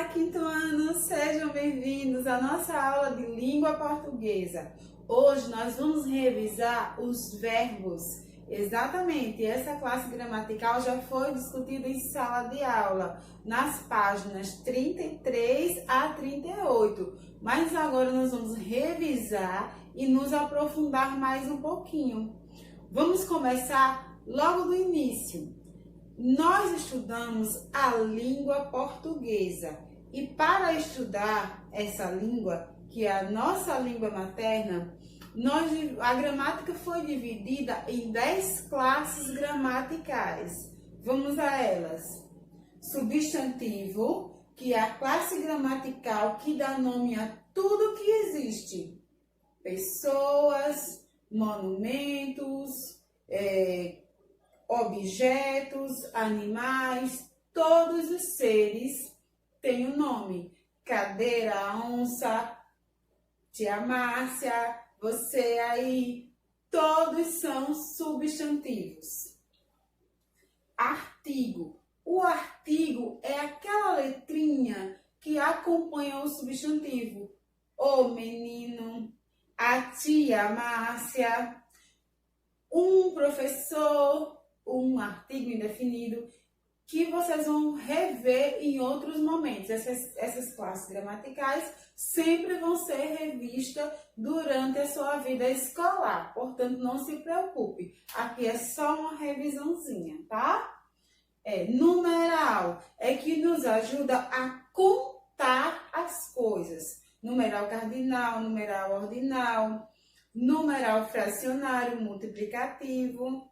Olá, quinto ano! Sejam bem-vindos à nossa aula de língua portuguesa. Hoje nós vamos revisar os verbos. Exatamente, essa classe gramatical já foi discutida em sala de aula, nas páginas 33 a 38. Mas agora nós vamos revisar e nos aprofundar mais um pouquinho. Vamos começar logo do início. Nós estudamos a língua portuguesa e para estudar essa língua, que é a nossa língua materna, a gramática foi dividida em 10 classes gramaticais. Vamos a elas. Substantivo, que é a classe gramatical que dá nome a tudo que existe. Pessoas, monumentos, objetos, animais, todos os seres têm um nome. Cadeira, onça, tia Márcia, você aí, todos são substantivos. Artigo. O artigo é aquela letrinha que acompanha o substantivo. O menino, a tia Márcia, um professor, um artigo indefinido, que vocês vão rever em outros momentos. Essas classes gramaticais sempre vão ser revistas durante a sua vida escolar. Portanto, não se preocupe. Aqui é só uma revisãozinha, tá? Numeral é que nos ajuda a contar as coisas. Numeral cardinal, numeral ordinal, numeral fracionário, multiplicativo.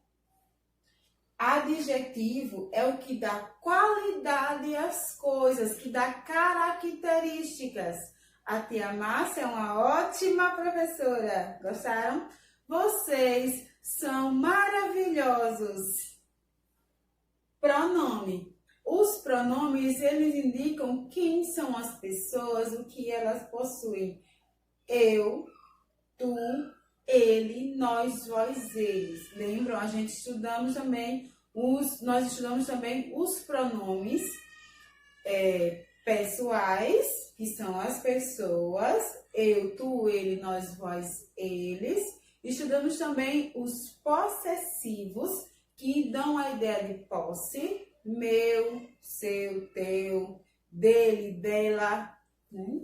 Adjetivo é o que dá qualidade às coisas, que dá características. A tia Márcia é uma ótima professora. Gostaram? Vocês são maravilhosos. Pronome. Os pronomes, eles indicam quem são as pessoas, o que elas possuem. Eu, tu, ele, nós, vós, eles. Lembram? Nós estudamos também os pronomes pessoais, que são as pessoas. Eu, tu, ele, nós, vós, eles. Estudamos também os possessivos, que dão a ideia de posse. Meu, seu, teu, dele, dela, né?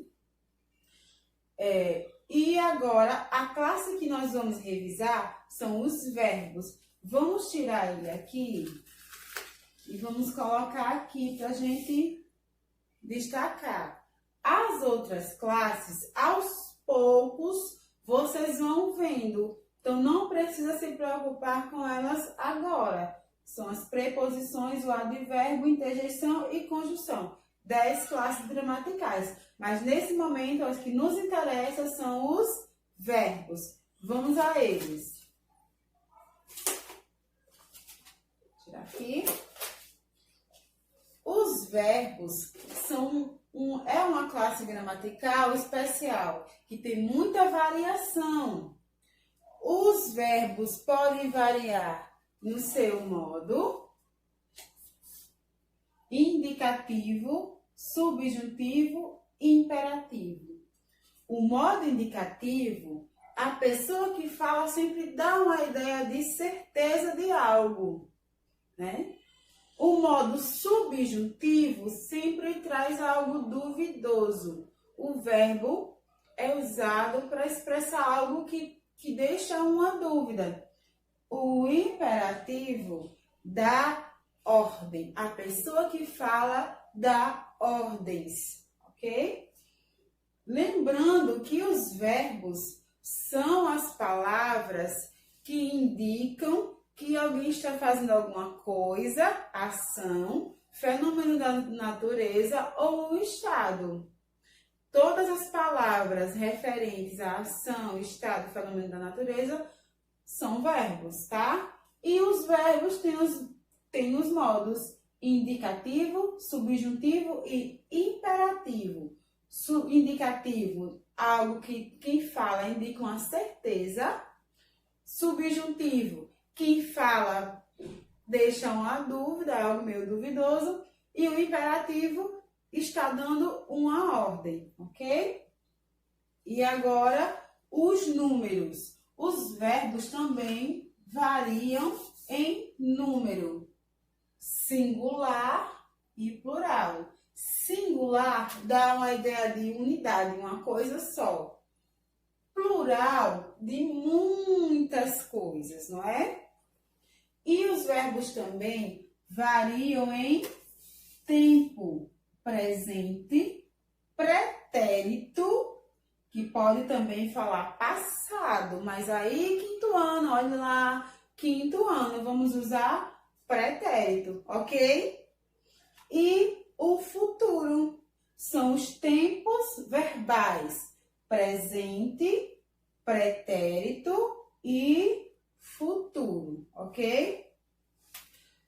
E agora, a classe que nós vamos revisar são os verbos. Vamos tirar ele aqui e vamos colocar aqui para a gente destacar. As outras classes, aos poucos, vocês vão vendo. Então, não precisa se preocupar com elas agora. São as preposições, o advérbio, interjeição e conjunção. 10 classes gramaticais. Mas nesse momento, as que nos interessam são os verbos. Vamos a eles. Vou tirar aqui. Os verbos é uma classe gramatical especial, que tem muita variação. Os verbos podem variar no seu modo indicativo, subjuntivo e imperativo. O modo indicativo, a pessoa que fala sempre dá uma ideia de certeza de algo, né? O modo subjuntivo sempre traz algo duvidoso. O verbo é usado para expressar algo que deixa uma dúvida. O imperativo dá ordem. A pessoa que fala dá ordens, ok? Lembrando que os verbos são as palavras que indicam que alguém está fazendo alguma coisa, ação, fenômeno da natureza ou um estado. Todas as palavras referentes à ação, estado, fenômeno da natureza são verbos, tá? E os verbos têm os modos indicativo, subjuntivo e imperativo. Indicativo, algo que quem fala indica uma certeza. Subjuntivo, quem fala deixa uma dúvida, algo meio duvidoso. E o imperativo está dando uma ordem, ok? E agora, os números. Os verbos também variam em número, singular e plural. Singular dá uma ideia de unidade, uma coisa só. Plural, de muitas coisas, não é? E os verbos também variam em tempo, presente, pretérito, que pode também falar passado, mas aí quinto ano, olha lá, quinto ano, vamos usar pretérito, ok? E o futuro são os tempos verbais, presente, pretérito e futuro, ok?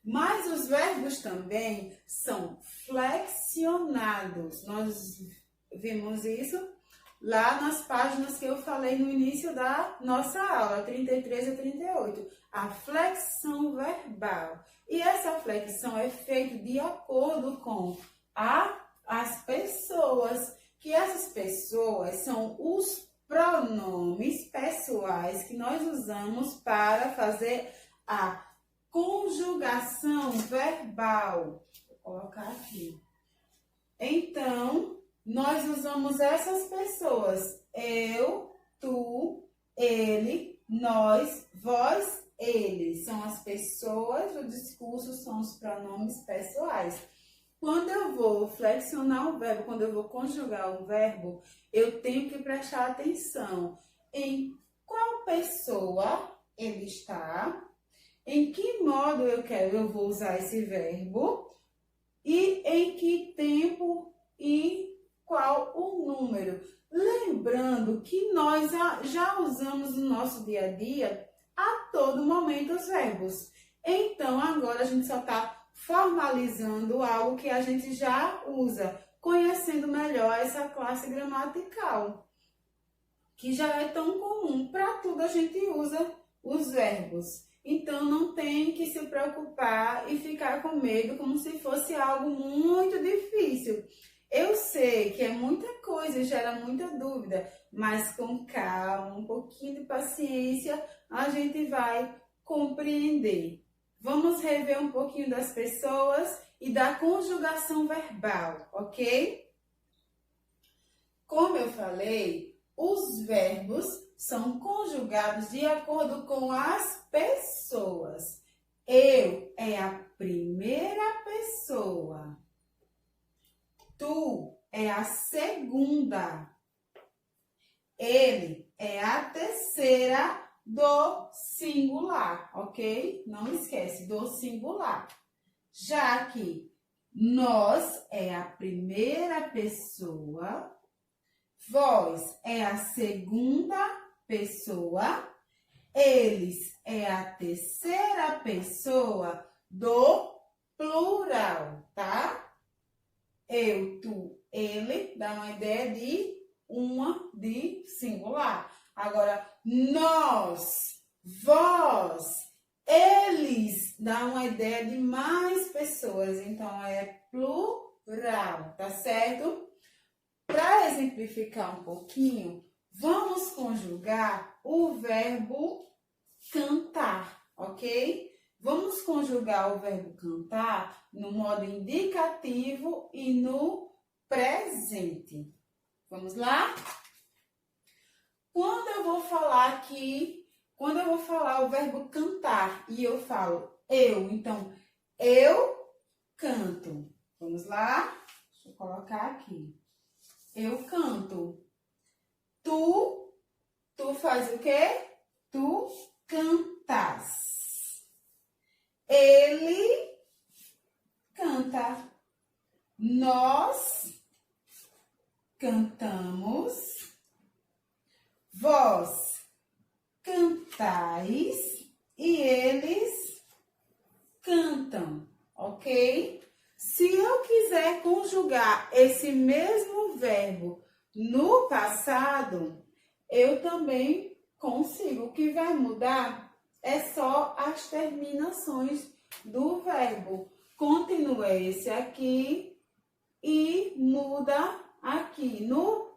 Mas os verbos também são flexionados. Nós vimos isso lá nas páginas que eu falei no início da nossa aula, 33 a 38. A flexão verbal. E essa flexão é feita de acordo com as pessoas, que essas pessoas são os pronomes pessoais que nós usamos para fazer a conjugação verbal. Vou colocar aqui. Então, nós usamos essas pessoas. Eu, tu, ele, nós, vós, ele. São as pessoas do discurso, são os pronomes pessoais. Quando eu vou flexionar um verbo, quando eu vou conjugar um verbo, eu tenho que prestar atenção em qual pessoa ele está, em que modo eu vou usar esse verbo e em que tempo e qual o número. Lembrando que nós já usamos no nosso dia a dia a todo momento os verbos. Então, agora a gente só está formalizando algo que a gente já usa, conhecendo melhor essa classe gramatical, que já é tão comum. Para tudo a gente usa os verbos. Então, não tem que se preocupar e ficar com medo como se fosse algo muito difícil. Eu sei que é muita coisa, gera muita dúvida, mas com calma, um pouquinho de paciência, a gente vai compreender. Vamos rever um pouquinho das pessoas e da conjugação verbal, ok? Como eu falei, os verbos são conjugados de acordo com as pessoas. Eu é a primeira pessoa. Tu é a segunda. Ele é a terceira do singular, ok? Não esquece, do singular. Já que nós é a primeira pessoa, vós é a segunda pessoa, eles é a terceira pessoa do plural, tá? Eu, tu, ele, dá uma ideia de singular. Agora, nós, vós, eles, dá uma ideia de mais pessoas. Então, é plural, tá certo? Para exemplificar um pouquinho, vamos conjugar o verbo cantar, ok? Vamos conjugar o verbo cantar no modo indicativo e no presente. Vamos lá? Quando eu vou falar o verbo cantar e eu falo eu, então eu canto. Vamos lá? Deixa eu colocar aqui. Eu canto. Tu faz o quê? Tu cantas. Ele canta. Nós cantamos. Vós cantais e eles cantam, ok? Se eu quiser conjugar esse mesmo verbo no passado, eu também consigo. O que vai mudar é só as terminações do verbo. Continua esse aqui, e muda aqui no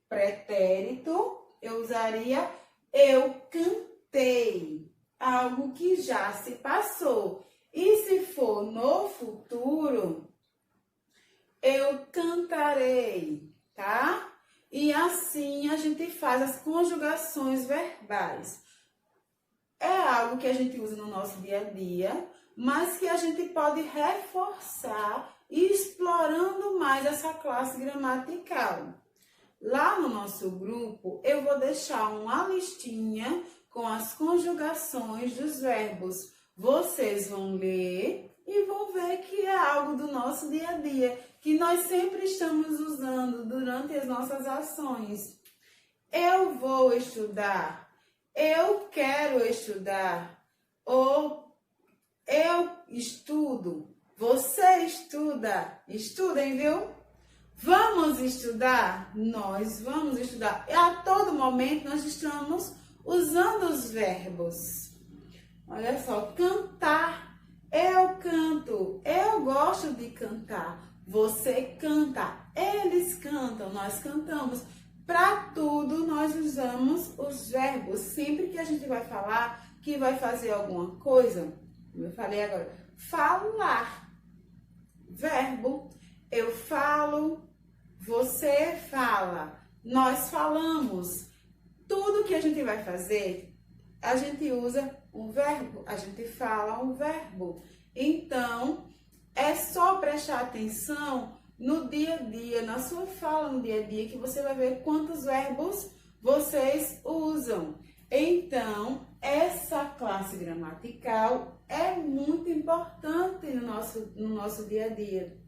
pretérito, eu usaria eu cantei, algo que já se passou. E se for no futuro, eu cantarei, tá? E assim a gente faz as conjugações verbais. É algo que a gente usa no nosso dia a dia, mas que a gente pode reforçar e explorando mais essa classe gramatical. Lá no nosso grupo, eu vou deixar uma listinha com as conjugações dos verbos. Vocês vão ler e vão ver que é algo do nosso dia a dia, que nós sempre estamos usando durante as nossas ações. Eu vou estudar, eu quero estudar, ou eu estudo, você estuda, estudem, viu? Vamos estudar? Nós vamos estudar. E a todo momento nós estamos usando os verbos. Olha só, cantar, eu canto, eu gosto de cantar, você canta, eles cantam, nós cantamos. Para tudo nós usamos os verbos. Sempre que a gente vai falar que vai fazer alguma coisa, como eu falei agora, falar, verbo, eu falo, você fala, nós falamos. Tudo que a gente vai fazer, a gente usa um verbo, a gente fala um verbo. Então, é só prestar atenção no dia a dia, na sua fala no dia a dia, que você vai ver quantos verbos vocês usam. Então, essa classe gramatical é muito importante no nosso dia a dia.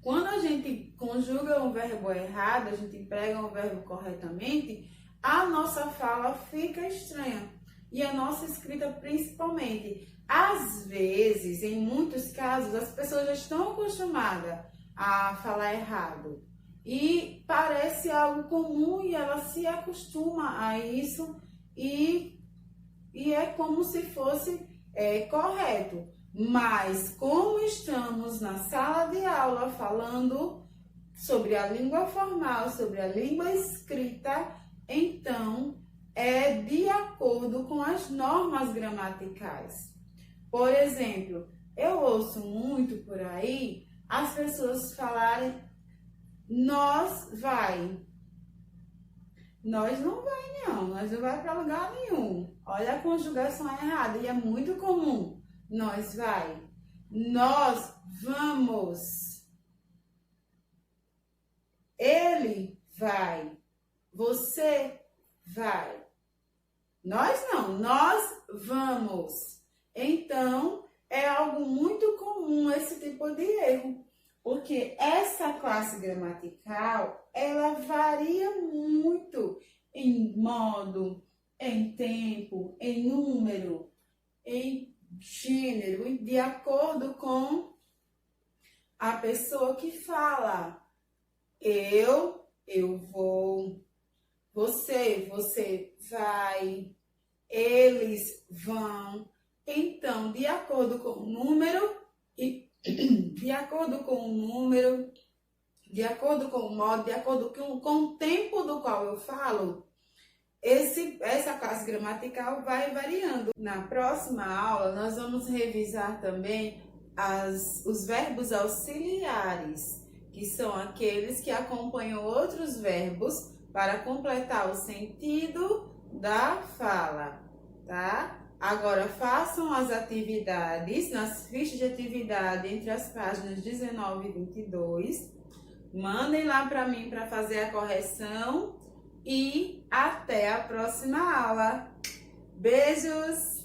Quando a gente conjuga um verbo errado, a gente emprega um verbo corretamente, a nossa fala fica estranha. E a nossa escrita principalmente. Às vezes, em muitos casos, as pessoas já estão acostumadas a falar errado. E parece algo comum e ela se acostuma a isso e é como se fosse correto. Mas como estamos na sala de aula falando sobre a língua formal, sobre a língua escrita, então é de acordo com as normas gramaticais. Por exemplo, eu ouço muito por aí as pessoas falarem nós vai. Nós não vai não, nós não vai para lugar nenhum. Olha a conjugação errada e é muito comum. Nós vai. Nós vamos. Ele vai. Você vai. Nós não, nós vamos. Então, é algo muito comum esse tipo de erro, porque essa classe gramatical, ela varia muito em modo, em tempo, em número, em gênero, de acordo com a pessoa que fala. Eu vou. Você vai, eles vão. Então, de acordo com o número, de acordo com o número, de acordo com o modo, de acordo com o tempo do qual eu falo, essa classe gramatical vai variando. Na próxima aula, nós vamos revisar também os verbos auxiliares, que são aqueles que acompanham outros verbos para completar o sentido da fala, tá? Agora, façam as atividades nas fichas de atividade entre as páginas 19 e 22. Mandem lá para mim para fazer a correção e até a próxima aula. Beijos!